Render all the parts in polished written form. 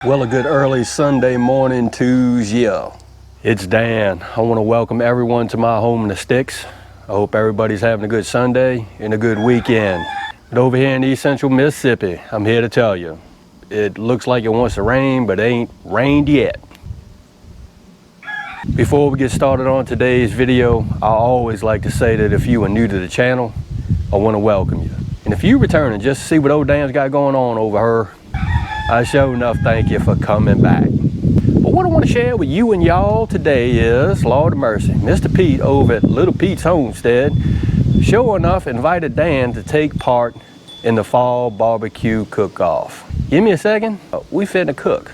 Well, a good early Sunday morning to you. It's Dan. I want to welcome everyone to my home in the sticks. I hope everybody's having a good Sunday and a good weekend. But over here in East Central Mississippi, I'm here to tell you, it looks like it wants to rain, but it ain't rained yet. Before we get started on today's video, I always like to say that if you are new to the channel, I want to welcome you. And if you're returning just to see what old Dan's got going on over her, I sure enough thank you for coming back. But what I want to share with you and y'all today is, Lord of mercy, Mr. Pete over at Little Petes Homestead, sure enough invited Dan to take part in the Fall BBQ Cook Off. Give me a second, we finna cook.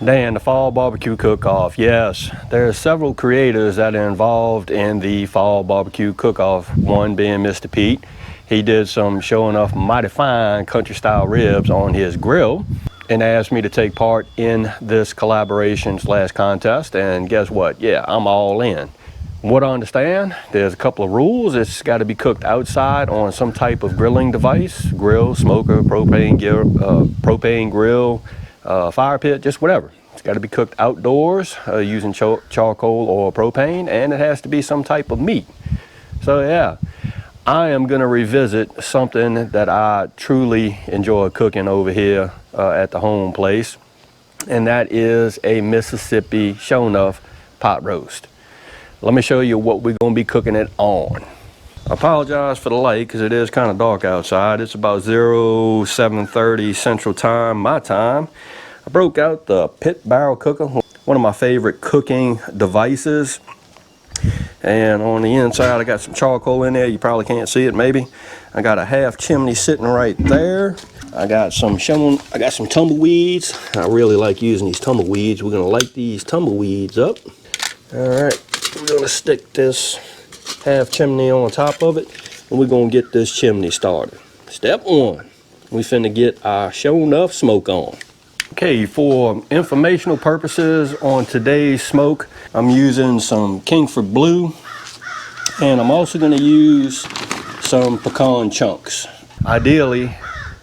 Dan, the Fall BBQ Cook-Off. Yes, there are several creators that are involved in the Fall BBQ Cook-Off, one being Mr. Pete. He did some showing off mighty fine country style ribs on his grill and asked me to take part in this collaboration / contest, and guess what? Yeah, I'm all in. What I understand, there's a couple of rules. It's got to be cooked outside on some type of grilling device, grill, smoker, propane grill, fire pit, just whatever. It's got to be cooked outdoors using charcoal or propane, and it has to be some type of meat. So yeah, I am going to revisit something that I truly enjoy cooking over here at the home place, and that is a Mississippi show enough pot roast. Let me show you what we're going to be cooking it on. I apologize for the light because it is kind of dark outside. It's about 07:30 Central Time, my time. I broke out the pit barrel cooker, one of my favorite cooking devices. And on the inside, I got some charcoal in there. You probably can't see it, maybe. I got a half chimney sitting right there. I got some tumbleweeds. I really like using these tumbleweeds. We're gonna light these tumbleweeds up. All right, we're gonna stick this half chimney on top of it, and we're gonna get this chimney started. Step one, we finna get our show enough smoke on. Okay, for informational purposes on today's smoke, I'm using some Kingford Blue, and I'm also gonna use some pecan chunks. Ideally,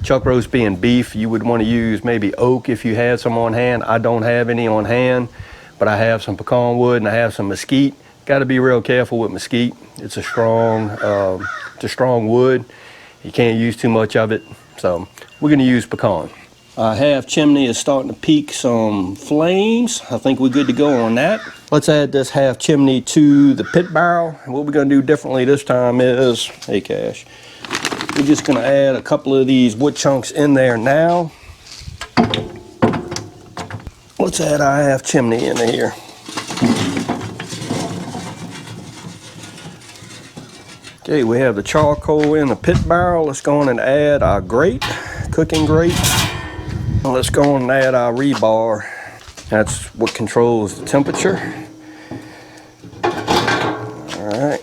chuck roast being beef, you would wanna use maybe oak if you had some on hand. I don't have any on hand, but I have some pecan wood and I have some mesquite. Got to be real careful with mesquite. It's a strong wood. You can't use too much of it. So we're going to use pecan. Our half chimney is starting to peak some flames. I think we're good to go on that. Let's add this half chimney to the pit barrel. And what we're going to do differently this time is, hey Cash, we're just going to add a couple of these wood chunks in there now. Let's add our half chimney in here. Okay, we have the charcoal in the pit barrel. Let's go on and add our grate, cooking grate. Let's go on and add our rebar. That's what controls the temperature. All right,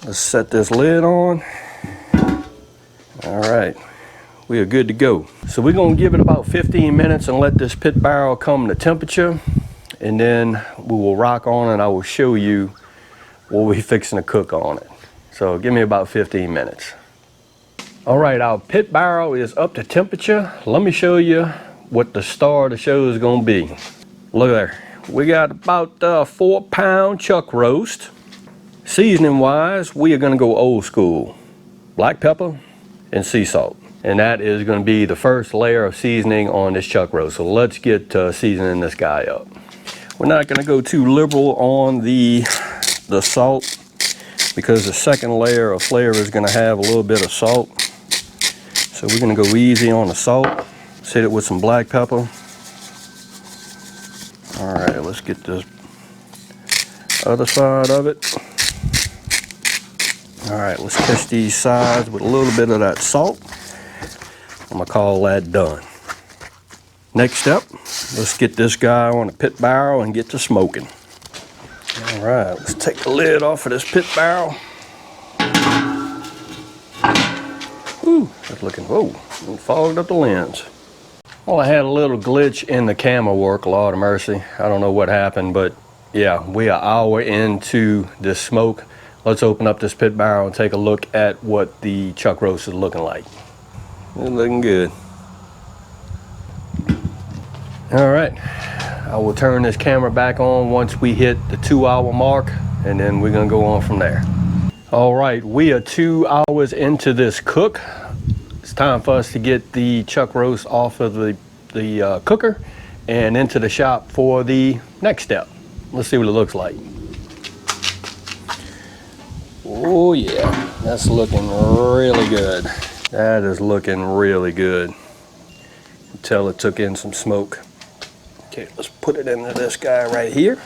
let's set this lid on. All right, we are good to go. So we're gonna give it about 15 minutes and let this pit barrel come to temperature, and then we will rock on and I will show you what we're fixing to cook on it. So give me about 15 minutes. All right, our pit barrel is up to temperature. Let me show you what the star of the show is gonna be. Look there, we got about 4-pound chuck roast. Seasoning wise, we are gonna go old school. Black pepper and sea salt. And that is gonna be the first layer of seasoning on this chuck roast. So let's get seasoning this guy up. We're not gonna go too liberal on the salt, because the second layer of flavor is going to have a little bit of salt. So we're going to go easy on the salt. Let's hit it with some black pepper. All right, let's get this other side of it. All right, let's catch these sides with a little bit of that salt. I'm going to call that done. Next step, let's get this guy on the pit barrel and get to smoking. All right, let's take the lid off of this pit barrel. Whew, that's looking, whoa, it fogged up the lens. Well, I had a little glitch in the camera work, Lord of mercy. I don't know what happened, but yeah, we are an hour into this smoke. Let's open up this pit barrel and take a look at what the chuck roast is looking like. It's looking good. All right, I will turn this camera back on once we hit the 2-hour mark, and then we're gonna go on from there. All right, we are 2 hours into this cook. It's time for us to get the chuck roast off of the cooker and into the shop for the next step. Let's see what it looks like. Oh yeah, that's looking really good. That is looking really good. You can tell it took in some smoke. Okay, let's put it into this guy right here.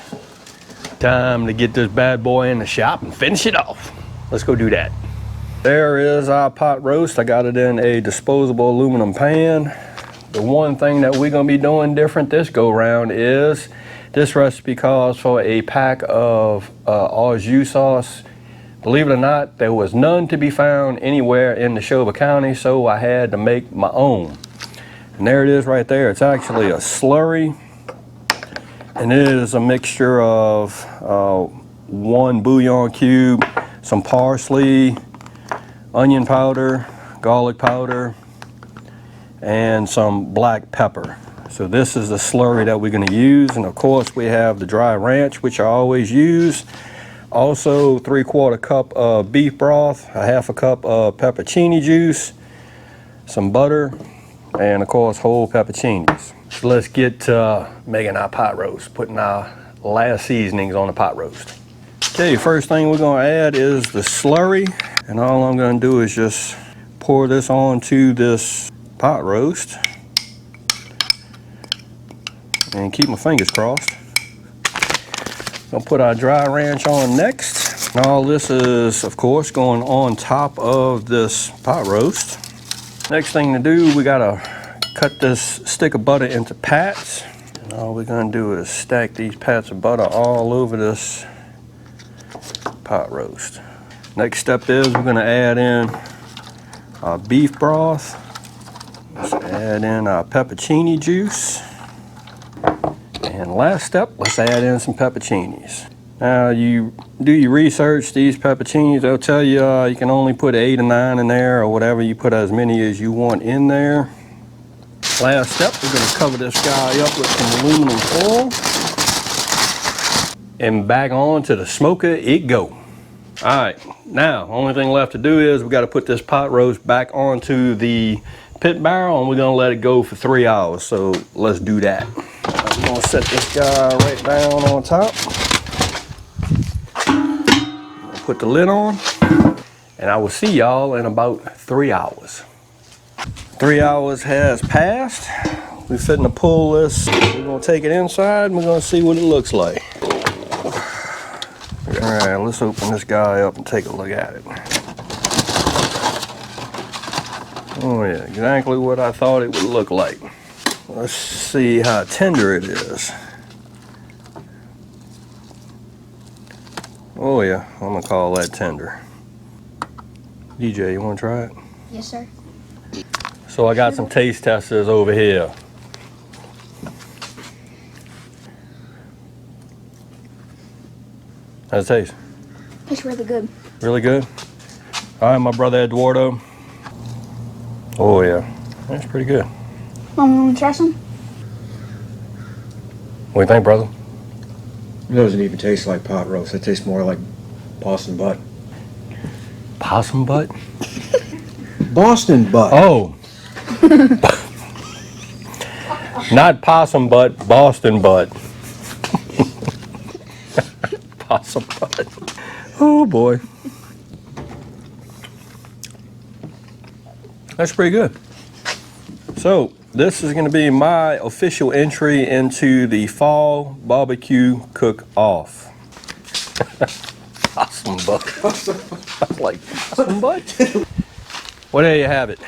Time to get this bad boy in the shop and finish it off. Let's go do that. There is our pot roast. I got it in a disposable aluminum pan. The one thing that we're gonna be doing different this go round is this recipe calls for a pack of au jus sauce. Believe it or not, there was none to be found anywhere in Neshoba County, so I had to make my own. And there it is right there. It's actually a slurry, and it is a mixture of 1 bouillon cube, some parsley, onion powder, garlic powder, and some black pepper. So this is the slurry that we're going to use, and of course we have the dry ranch, which I always use. Also 3/4 cup of beef broth, a 1/2 cup of pepperoni juice, some butter, and of course whole pepperonis. So let's get to making our pot roast, putting our last seasonings on the pot roast. Okay, first thing we're going to add is the slurry, and all I'm going to do is just pour this onto this pot roast and keep my fingers crossed. Gonna put our dry ranch on next. And all this is, of course, going on top of this pot roast. Next thing to do, we gotta cut this stick of butter into pats. And all we're gonna do is stack these pats of butter all over this pot roast. Next step is we're gonna add in our beef broth. Let's add in our pepperoni juice. And last step, let's add in some pepperonis. Now you do your research, these pepperonis, they'll tell you you can only put 8 or 9 in there or whatever. You put as many as you want in there. Last step, we're gonna cover this guy up with some aluminum foil. And back on to the smoker it go. All right, now only thing left to do is we gotta put this pot roast back onto the pit barrel, and we're gonna let it go for 3 hours. So let's do that. I'm gonna set this guy right down on top. Put the lid on, and I will see y'all in about 3 hours. 3 hours has passed. We're fitting to pull this. We're gonna take it inside and we're gonna see what it looks like. All right, let's open this guy up and take a look at it. Oh yeah, exactly what I thought it would look like. Let's see how tender it is. Oh yeah, I'm gonna call that tender. DJ, you wanna try it? Yes, sir. So I got some taste testers over here. How's it taste? Tastes really good. Really good? All right, my brother Eduardo. Oh yeah, that's pretty good. Mom, want to try some? What do you think, brother? It doesn't even taste like pot roast. It tastes more like Boston butt. Possum butt? Boston butt. Oh. Not possum butt, Boston butt. Possum butt. Oh boy. That's pretty good. So this is going to be my official entry into the Fall BBQ Cook Off. Possum butt. I'm like, possum butt? Well, there you have it.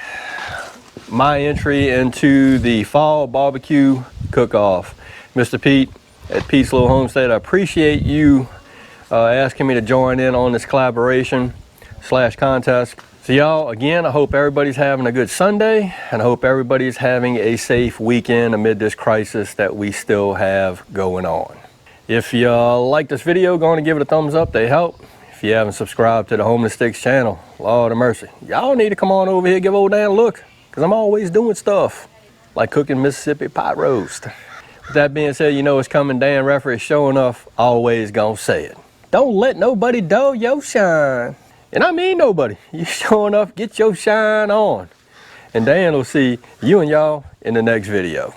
My entry into the Fall BBQ Cook Off. Mr. Pete at Petes Little Homestead, I appreciate you asking me to join in on this collaboration / contest. So y'all, again, I hope everybody's having a good Sunday, and I hope everybody's having a safe weekend amid this crisis that we still have going on. If you like this video, go on and give it a thumbs up. They help. If you haven't subscribed to the Home and Sticks channel, Lord of mercy, y'all need to come on over here, give old Dan a look, because I'm always doing stuff like cooking Mississippi pot roast. With that being said, you know it's coming. Dan Reffer is showing off, always gonna say it. Don't let nobody dull your shine. And I mean nobody. You showing off, get your shine on. And Dan will see you and y'all in the next video.